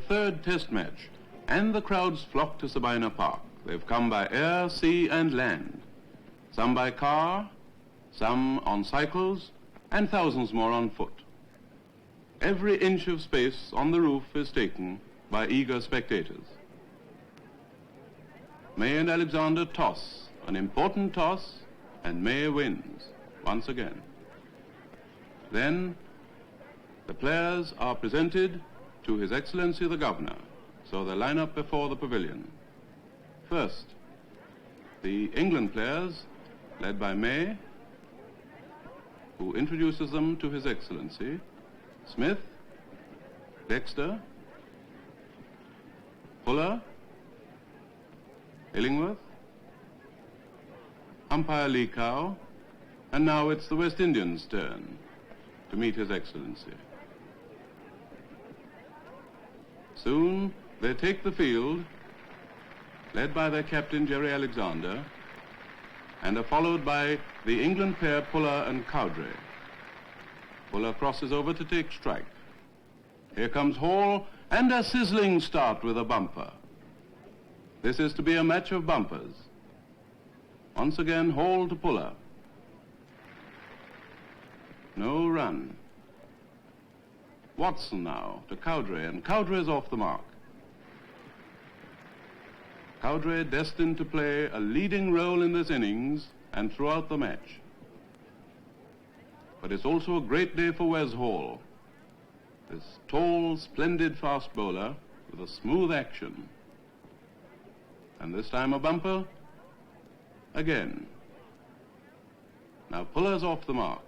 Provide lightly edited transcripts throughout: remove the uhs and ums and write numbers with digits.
third test match, and the crowds flock to Sabina Park. They've come by air, sea, and land. Some by car, some on cycles, and thousands more on foot. Every inch of space on the roof is taken by eager spectators. May and Alexandre toss, an important toss, and May wins once again. Then the players are presented to His Excellency the Governor, so they line up before the pavilion. First, the England players, led by May, who introduces them to His Excellency, Smith, Dexter, Fuller, Illingworth, umpire Lee Cow, and now it's the West Indians' turn to meet His Excellency. Soon they take the field, led by their captain Jerry Alexander, and are followed by the England pair Pillai and Cowdray. Pillai crosses over to take strike. Here comes Hall, and a sizzling start with a bumper. This is to be a match of bumpers. Once again, Hall to Pillai. No run. Watson now to Cowdray, and Cowdray is off the mark. Cowdray destined to play a leading role in this innings and throughout the match. But it's also a great day for Wes Hall, this tall, splendid fast bowler with a smooth action. And this time a bumper again. Now Pillai's off the mark.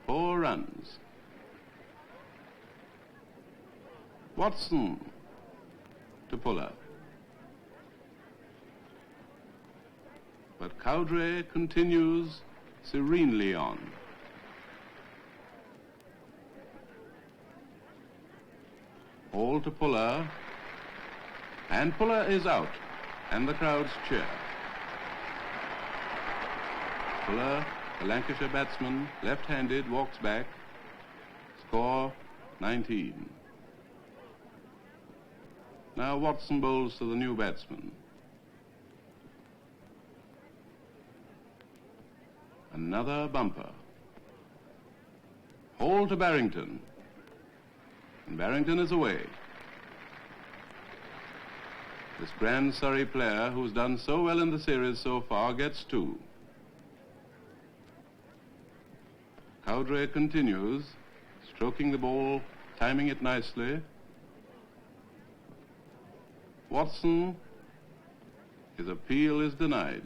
4 runs. Watson to Pillai. But Cowdray continues serenely on. Hall to Pillai, and Pillai is out, and the crowds cheer. Pillai, the Lancashire batsman, left-handed, walks back. Score 19. Now Watson bowls to the new batsman. Another bumper. Hall to Barrington. And Barrington is away. This grand Surrey player, who's done so well in the series so far, gets 2. Cowdray continues, stroking the ball, timing it nicely. Watson, his appeal is denied.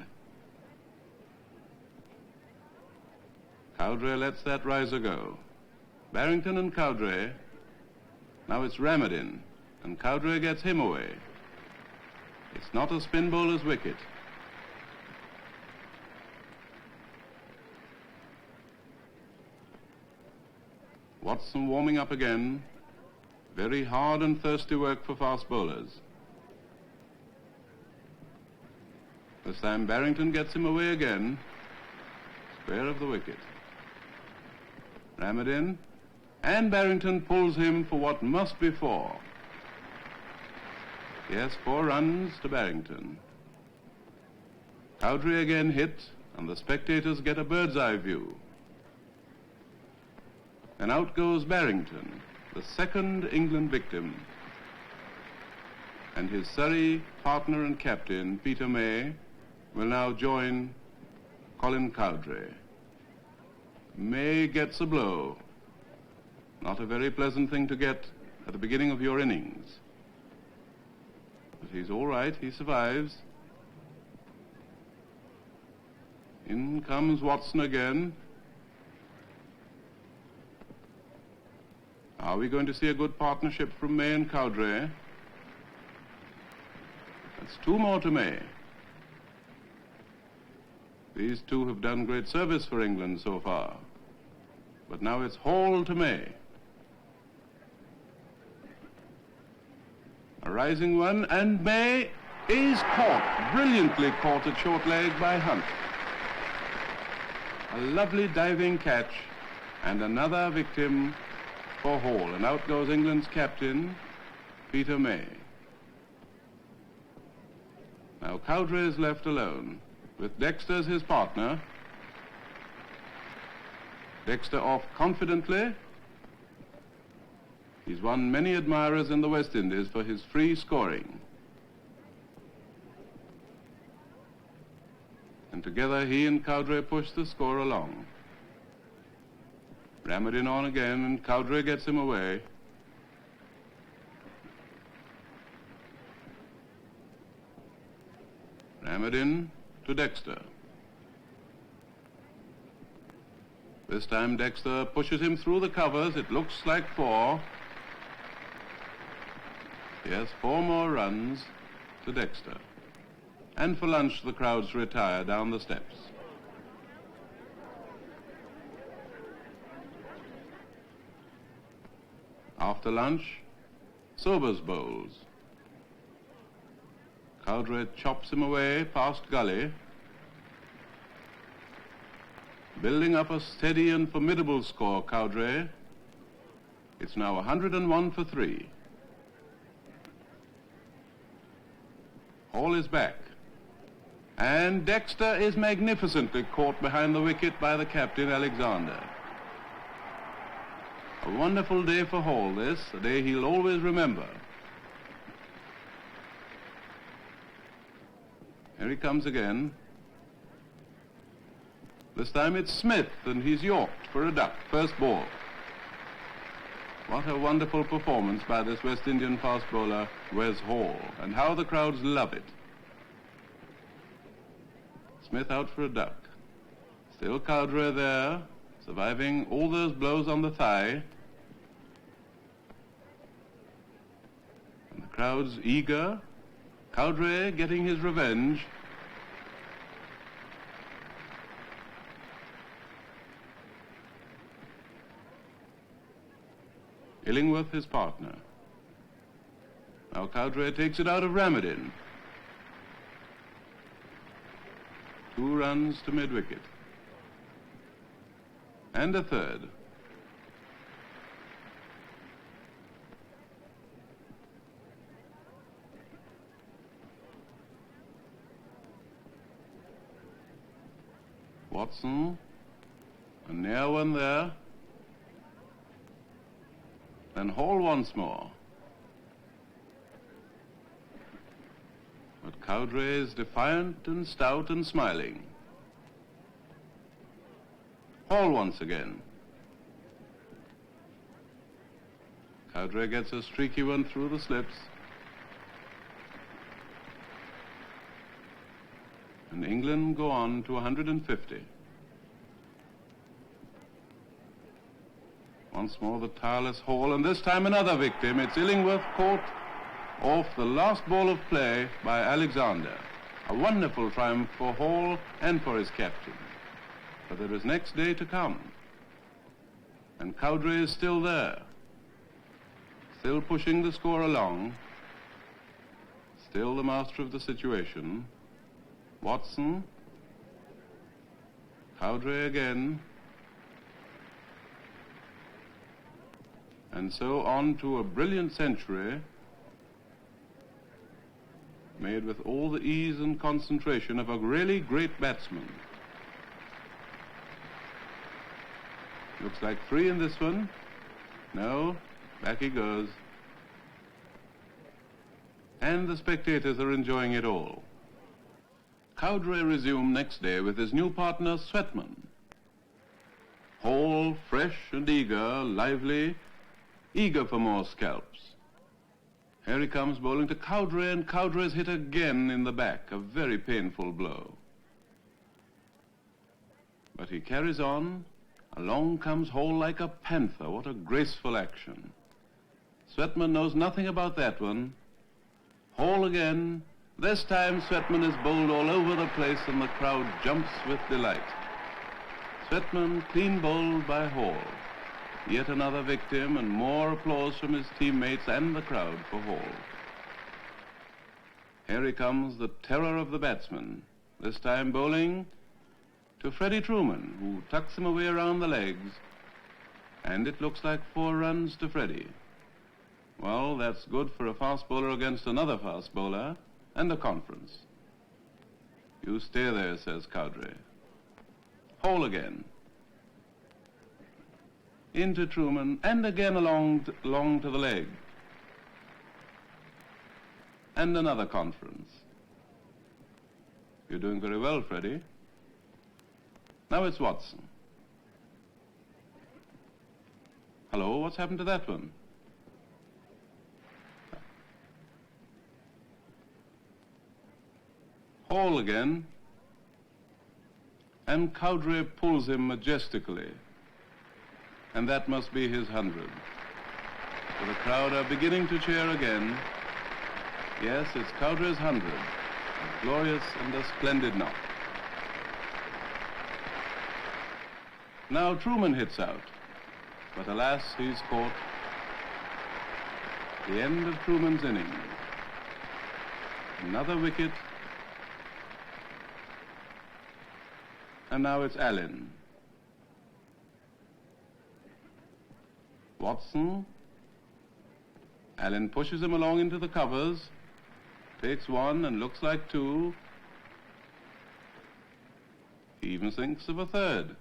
Cowdray lets that riser go. Barrington and Cowdray. Now it's Ramadin, and Cowdray gets him away. It's not a spin bowler's wicket. Watson warming up again. Very hard and thirsty work for fast bowlers. This time Barrington gets him away again. Square of the wicket. Ramadin, and Barrington pulls him for what must be 4. Yes, 4 runs to Barrington. Cowdray again hit, and the spectators get a bird's eye view. And out goes Barrington, the second England victim. And his Surrey partner and captain, Peter May, will now join Colin Cowdray. May gets a blow. Not a very pleasant thing to get at the beginning of your innings. But he's all right, he survives. In comes Watson again. Are we going to see a good partnership from May and Cowdray? That's 2 more to May. These 2 have done great service for England so far. But now it's Hall to May. A rising one, and May is caught, brilliantly caught at short leg by Hunt. A lovely diving catch, and another victim for Hall, and out goes England's captain, Peter May. Now Cowdray is left alone, with Dexter as his partner. Dexter off confidently. He's won many admirers in the West Indies for his free scoring. And together he and Cowdray push the score along. Ram it in on again, and Cowdray gets him away. Ram it in to Dexter. This time Dexter pushes him through the covers. It looks like 4. Yes, 4 more runs to Dexter. And for lunch the crowds retire down the steps. After lunch, Sobers bowls. Cowdray chops him away past gully, building up a steady and formidable score, Cowdray. It's now 101 for 3. Hall is back. And Dexter is magnificently caught behind the wicket by the captain, Alexandre. A wonderful day for Hall, this, a day he'll always remember. Here he comes again. This time it's Smith, and he's yorked for a duck, first ball. What a wonderful performance by this West Indian fast bowler, Wes Hall, and how the crowds love it. Smith out for a duck. Still Cowdray there, surviving all those blows on the thigh. And the crowd's eager. Cowdray getting his revenge. Illingworth his partner. Now Cowdray takes it out of Ramadin. 2 runs to mid-wicket. And a third. Watson, a near one there. Then Hall once more. But Cowdray is defiant and stout and smiling. Hall once again. Cowdray gets a streaky one through the slips. And England go on to 150. Once more the tireless Hall, and this time another victim. It's Illingworth caught off the last ball of play by Alexandre. A wonderful triumph for Hall and for his captain. But there is next day to come. And Cowdray is still there. Still pushing the score along. Still the master of the situation. Watson. Cowdray again. And so on to a brilliant century, made with all the ease and concentration of a really great batsman. Looks like 3 in this one. No, back he goes. And the spectators are enjoying it all. Cowdray resumed next day with his new partner, Sweatman. Hall, fresh and eager, lively, eager for more scalps. Here he comes bowling to Cowdray, and Cowdray's hit again in the back, a very painful blow. But he carries on. Along comes Hall like a panther. What a graceful action. Sweatman knows nothing about that one. Hall again. This time Sweatman is bowled all over the place, and the crowd jumps with delight. Sweatman clean bowled by Hall. Yet another victim, and more applause from his teammates and the crowd for Hall. Here he comes, the terror of the batsman, this time bowling to Freddie Truman, who tucks him away around the legs. And it looks like 4 runs to Freddie. Well, that's good for a fast bowler against another fast bowler and a conference. You stay there, says Cowdrey. Hole again. Into Truman, and again along to the leg. And another conference. You're doing very well, Freddie. Now it's Watson. Hello, what's happened to that one? Hole again. And Cowdrey pulls him majestically. And that must be his 100. For the crowd are beginning to cheer again. Yes, it's Cowdrey's 100. A glorious and a splendid knock. Now Truman hits out. But alas, he's caught. The end of Truman's innings. Another wicket. And now it's Allen. Watson. Allen pushes him along into the covers, takes 1 and looks like 2. He even thinks of a 3rd.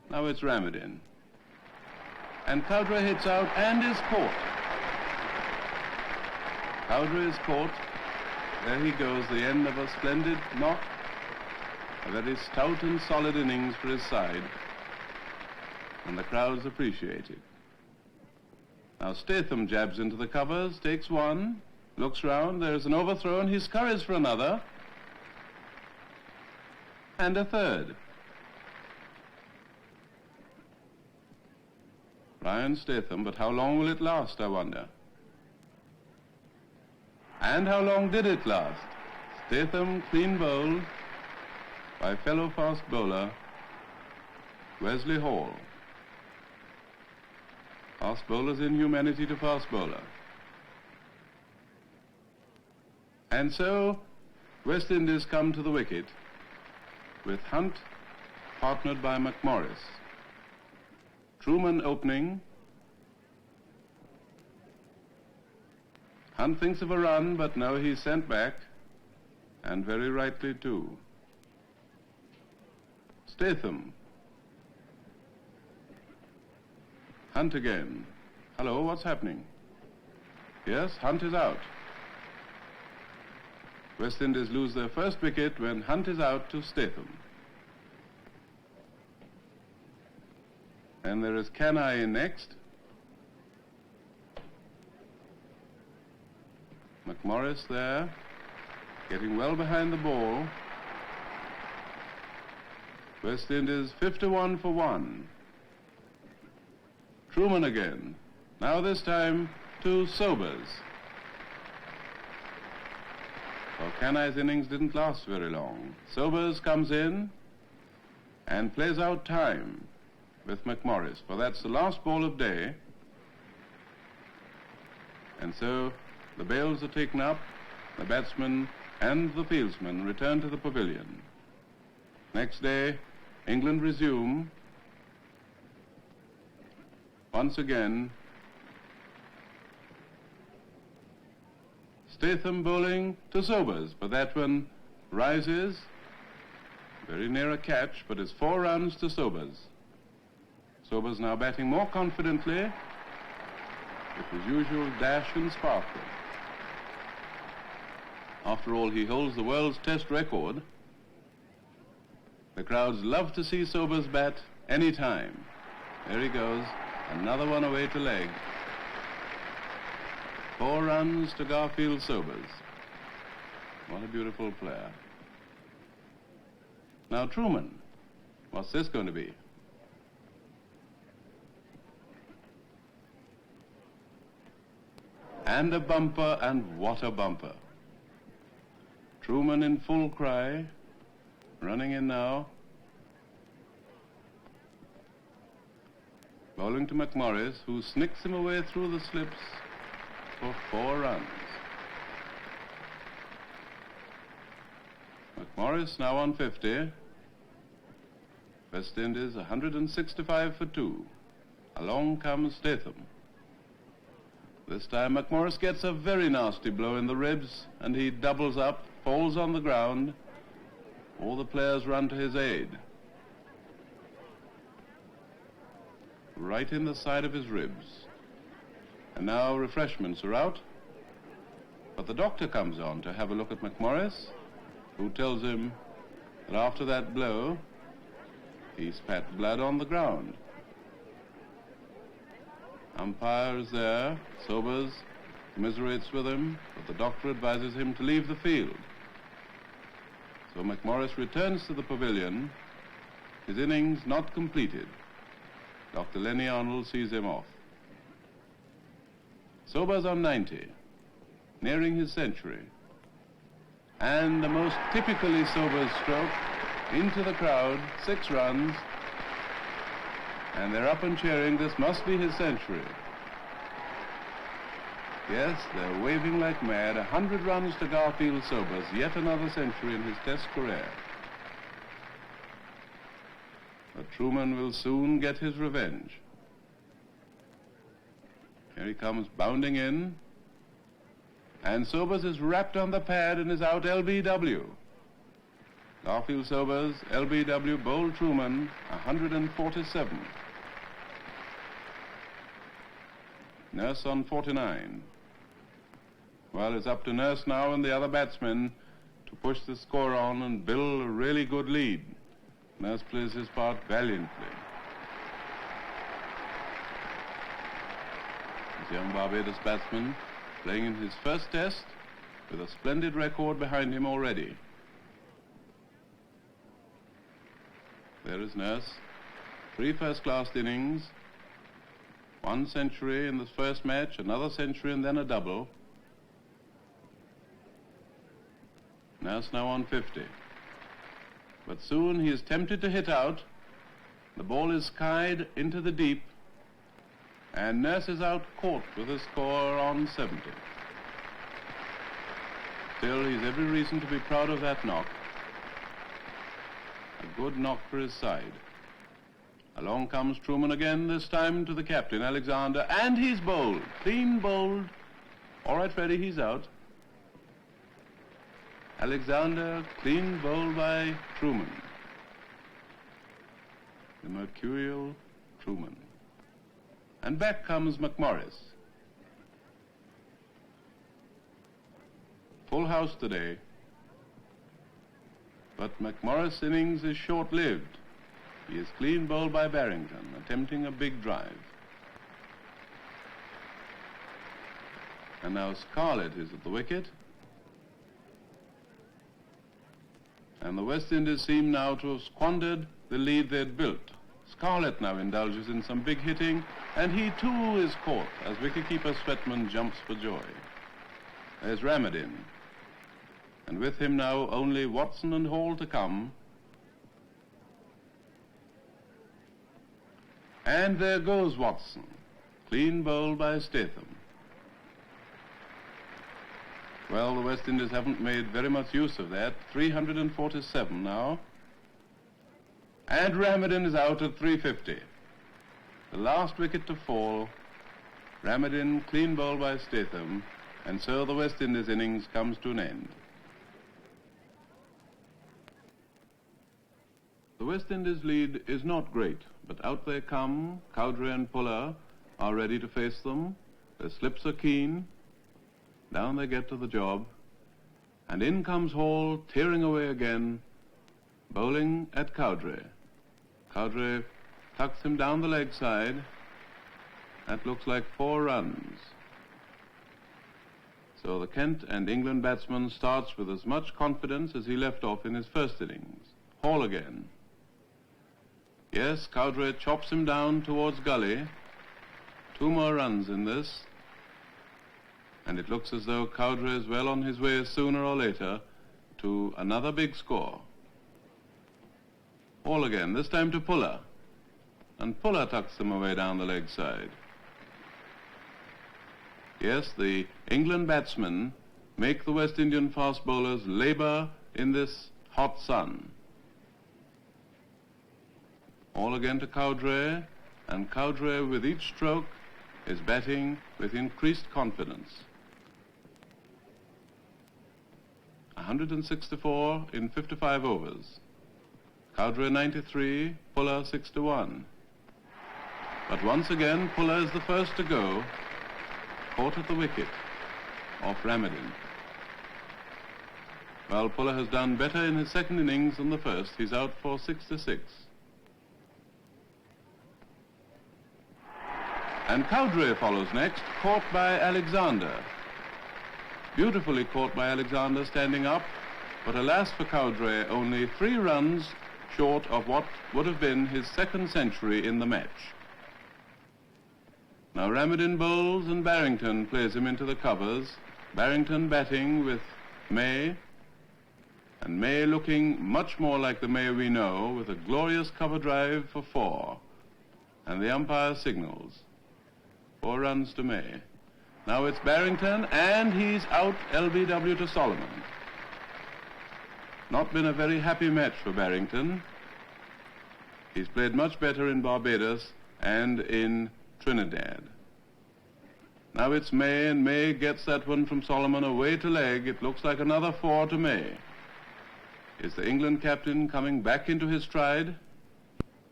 Now it's Ramadin. And Cowdrey hits out and is caught. Cowdrey is caught. There he goes, the end of a splendid knock. A very stout and solid innings for his side. And the crowds appreciate it. Now Statham jabs into the covers, takes 1, looks round, there's an overthrow, and he scurries for another. And a 3rd. Brian Statham, but how long will it last, I wonder? And how long did it last? Statham clean bowled by fellow fast bowler Wesley Hall. Fast bowler's inhumanity to fast bowler. And so West Indies come to the wicket with Hunt partnered by McMorris. Truman opening. Hunt thinks of a run, but no, he's sent back, and very rightly too. Statham. Hunt again. Hello, what's happening? Yes, Hunt is out. West Indies lose their first wicket when Hunt is out to Statham. And there is Canai in next. McMorris there, getting well behind the ball. West Indies 51 for 1. Truman again. Now this time to Sobers. Well, Canai's innings didn't last very long. Sobers comes in and plays out time with McMorris, for that's the last ball of day. And so the bails are taken up, the batsmen and the fieldsmen return to the pavilion. Next day, England resume. Once again, Statham bowling to Sobers, but that one rises, very near a catch, but it's 4 runs to Sobers. Sobers now batting more confidently, with his usual dash and sparkle. After all, he holds the world's test record. The crowds love to see Sobers bat any time. There he goes, another one away to leg. 4 runs to Garfield Sobers. What a beautiful player. Now Truman, what's this going to be? And a bumper, and what a bumper. Truman in full cry, running in now. Bowling to McMorris, who snicks him away through the slips for 4 runs. McMorris now on 50. West Indies 165 for 2. Along comes Statham. This time McMorris gets a very nasty blow in the ribs and he doubles up, falls on the ground. All the players run to his aid. Right in the side of his ribs. And now refreshments are out. But the doctor comes on to have a look at McMorris, who tells him that after that blow, he spat blood on the ground. Umpire is there, Sobers commiserates with him, but the doctor advises him to leave the field. So McMorris returns to the pavilion, his innings not completed. Dr. Lenny Arnold sees him off. Sobers on 90, nearing his century. And the most typically Sobers stroke into the crowd, 6 runs, and they're up and cheering. This must be his century. Yes, they're waving like mad. 100 runs to Garfield Sobers, yet another century in his Test career. But Truman will soon get his revenge. Here he comes bounding in, and Sobers is wrapped on the pad and is out LBW. Garfield Sobers, LBW, bowled Truman, 147. Nurse on 49. Well, it's up to Nurse now and the other batsmen to push the score on and build a really good lead. Nurse plays his part valiantly. This young Barbados batsman playing in his first Test with a splendid record behind him already. There is Nurse. 3 first-class innings, 1 century in the first match, another century and then a double. Nurse now on 50. But soon he is tempted to hit out. The ball is skied into the deep, and Nurse is out caught with a score on 70. Still, he's every reason to be proud of that knock. A good knock for his side. Along comes Truman again, this time to the captain, Alexandre, and he's bowled, clean bowled. All right, Freddie, he's out. Alexandre, clean bowled by Truman. The mercurial Truman. And back comes McMorris. Full house today. But McMorris' innings is short-lived. He is clean bowled by Barrington, attempting a big drive. And now Scarlett is at the wicket. And the West Indies seem now to have squandered the lead they'd built. Scarlett now indulges in some big hitting, and he too is caught as wicketkeeper Sweatman jumps for joy. There's Ramadin, and with him now only Watson and Hall to come. And there goes Watson, clean bowled by Statham. Well, the West Indies haven't made very much use of that. 347 now. And Ramadin is out at 350. The last wicket to fall. Ramadin clean bowled by Statham. And so the West Indies innings comes to an end. The West Indies lead is not great, but out they come. Cowdrey and Pillai are ready to face them. Their slips are keen. Down they get to the job, and in comes Hall, tearing away again, bowling at Cowdrey. Cowdrey tucks him down the leg side. That looks like 4 runs. So the Kent and England batsman starts with as much confidence as he left off in his first innings. Hall again. Yes, Cowdrey chops him down towards gully. 2 more runs in this. And it looks as though Cowdrey is well on his way sooner or later to another big score. Hall again, this time to Pillai. And Pillai tucks them away down the leg side. Yes, the England batsmen make the West Indian fast bowlers labor in this hot sun. All again to Cowdray, and Cowdray with each stroke is batting with increased confidence. 164 in 55 overs. Cowdray 93, Pillai 61. But once again, Pillai is the first to go, caught at the wicket off Ramadin. Well, Pillai has done better in his second innings than the first. He's out for 66. And Cowdray follows next, caught by Alexandre. Beautifully caught by Alexandre standing up, but alas for Cowdray, only 3 runs short of what would have been his second century in the match. Now Ramadin bowls and Barrington plays him into the covers. Barrington batting with May, and May looking much more like the May we know, with a glorious cover drive for 4. And the umpire signals. 4 runs to May. Now it's Barrington, and he's out LBW to Solomon. Not been a very happy match for Barrington. He's played much better in Barbados and in Trinidad. Now it's May, and May gets that one from Solomon away to leg. It looks like another 4 to May. Is the England captain coming back into his stride?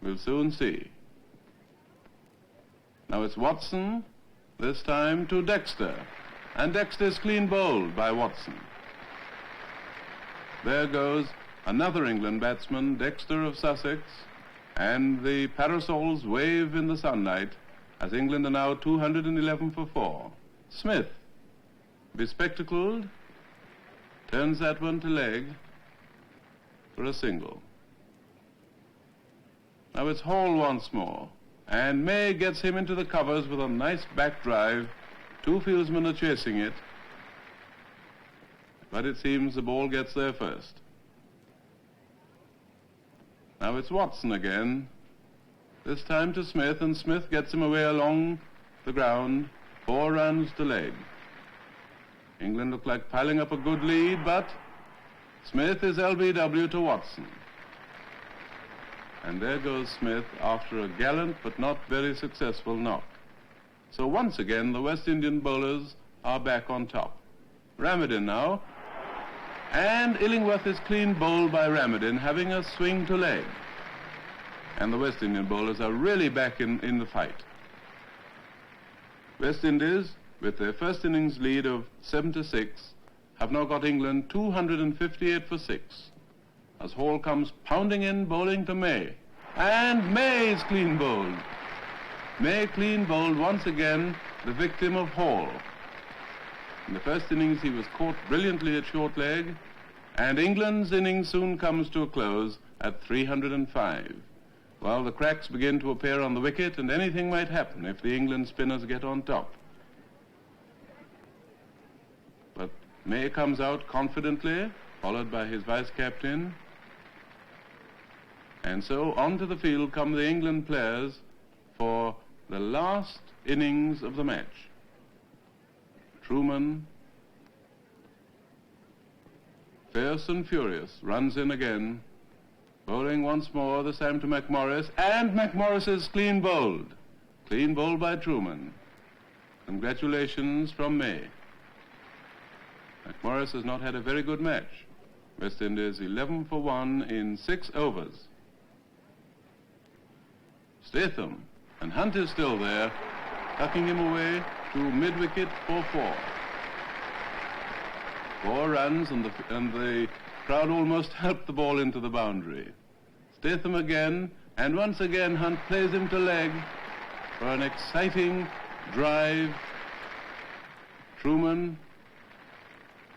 We'll soon see. Now it's Watson, this time to Dexter, and Dexter's clean bowled by Watson. There goes another England batsman, Dexter of Sussex, and the parasols wave in the sunlight as England are now 211 for 4. Smith, bespectacled, turns that one to leg for a single. Now it's Hall once more, and May gets him into the covers with a nice back drive. 2 fieldsmen are chasing it, but it seems the ball gets there first. Now it's Watson again, this time to Smith, and Smith gets him away along the ground, 4 runs to leg. England look like piling up a good lead, but Smith is LBW to Watson. And there goes Smith after a gallant but not very successful knock. So once again, the West Indian bowlers are back on top. Ramadin now, and Illingworth is clean bowled by Ramadin, having a swing to leg. And the West Indian bowlers are really back in the fight. West Indies, with their first innings lead of 7-6, have now got England 258 for 6. As Hall comes pounding in, bowling to May. And May is clean bowled. May clean bowled once again, the victim of Hall. In the first innings he was caught brilliantly at short leg, and England's innings soon comes to a close at 305. Well, the cracks begin to appear on the wicket, and anything might happen if the England spinners get on top. But May comes out confidently, followed by his vice-captain. And so onto the field come the England players for the last innings of the match. Truman, fierce and furious, runs in again, bowling once more, this time to McMorris, and McMorris is clean bowled by Truman. Congratulations from May. McMorris has not had a very good match. West Indies 11 for 1 in 6 overs. Statham, and Hunt is still there, tucking him away to mid-wicket for 4. 4 runs, and the crowd almost helped the ball into the boundary. Statham again, and once again Hunt plays him to leg for an exciting drive. Truman,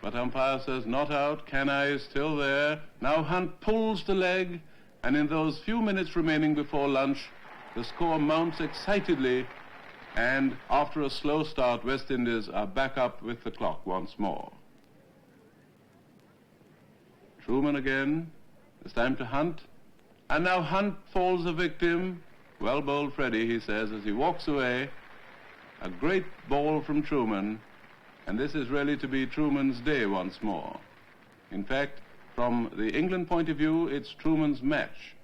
but umpire says not out. Canai is still there. Now Hunt pulls to leg, and in those few minutes remaining before lunch, the score mounts excitedly, and after a slow start, West Indies are back up with the clock once more. Truman again, this time to Hunt, and now Hunt falls a victim. Well bowled, Freddie, he says, as he walks away. A great ball from Truman, and this is really to be Truman's day once more. In fact, from the England point of view, it's Truman's match.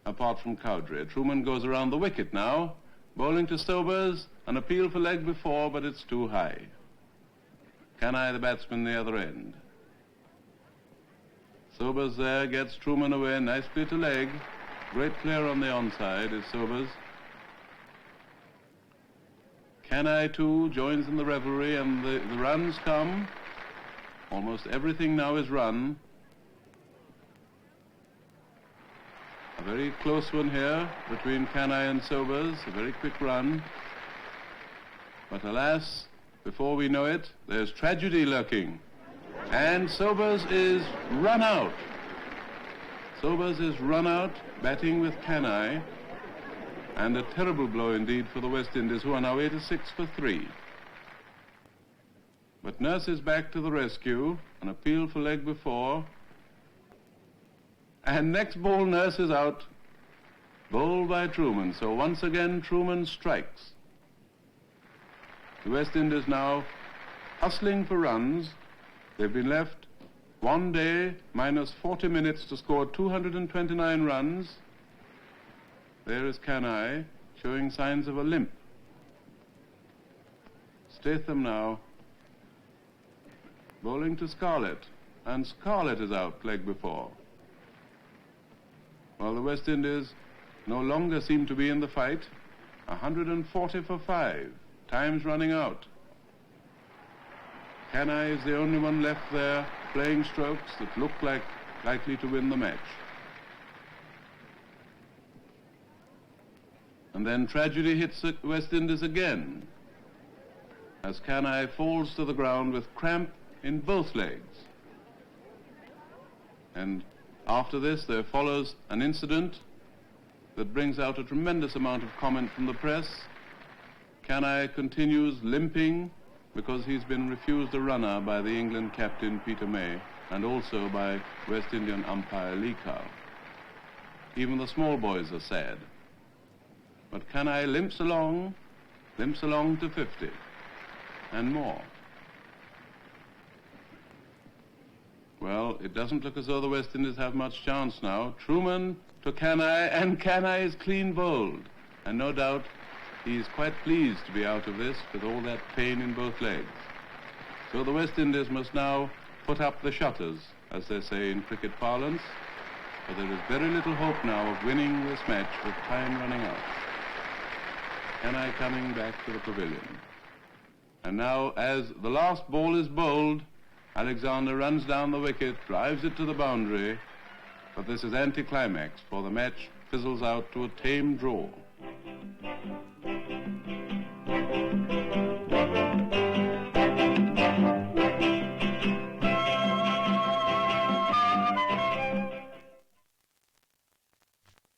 apart from Cowdrey. Truman goes around the wicket now, bowling to Sobers, an appeal for leg before, but it's too high. Canai, the batsman, the other end. Sobers there gets Truman away nicely to leg. Great clear on the onside is Sobers. Canai too joins in the revelry, and the runs come. Almost everything now is run. A very close one here between Canai and Sobers, a very quick run. But alas, before we know it, there's tragedy lurking. And Sobers is run out. Sobers is run out, batting with Canai. And a terrible blow indeed for the West Indies, who are now 86 for 3. But Nurse is back to the rescue, an appeal for leg before. And next ball, Nurse is out, bowled by Truman. So once again, Truman strikes. The West Indies now hustling for runs. They've been left 1 day minus 40 minutes to score 229 runs. There is Canai showing signs of a limp. Statham now bowling to Scarlett, and Scarlett is out leg before. While the West Indies no longer seem to be in the fight. 140 for 5. Time's running out. Canai is the only one left there playing strokes that look likely to win the match. And then tragedy hits the West Indies again as Canai falls to the ground with cramp in both legs. And after this there follows an incident that brings out a tremendous amount of comment from the press. Canai continues limping because he's been refused a runner by the England captain Peter May and also by West Indian umpire Lee Cow. Even the small boys are sad. But Canai limps along to 50 and more. Well, it doesn't look as though the West Indies have much chance now. Truman to Canai, and Canai is clean bowled. And no doubt he's quite pleased to be out of this with all that pain in both legs. So the West Indies must now put up the shutters, as they say in cricket parlance, for there is very little hope now of winning this match with time running out. Canai coming back to the pavilion. And now, as the last ball is bowled, Alexandre runs down the wicket, drives it to the boundary, but this is anticlimax, for the match fizzles out to a tame draw.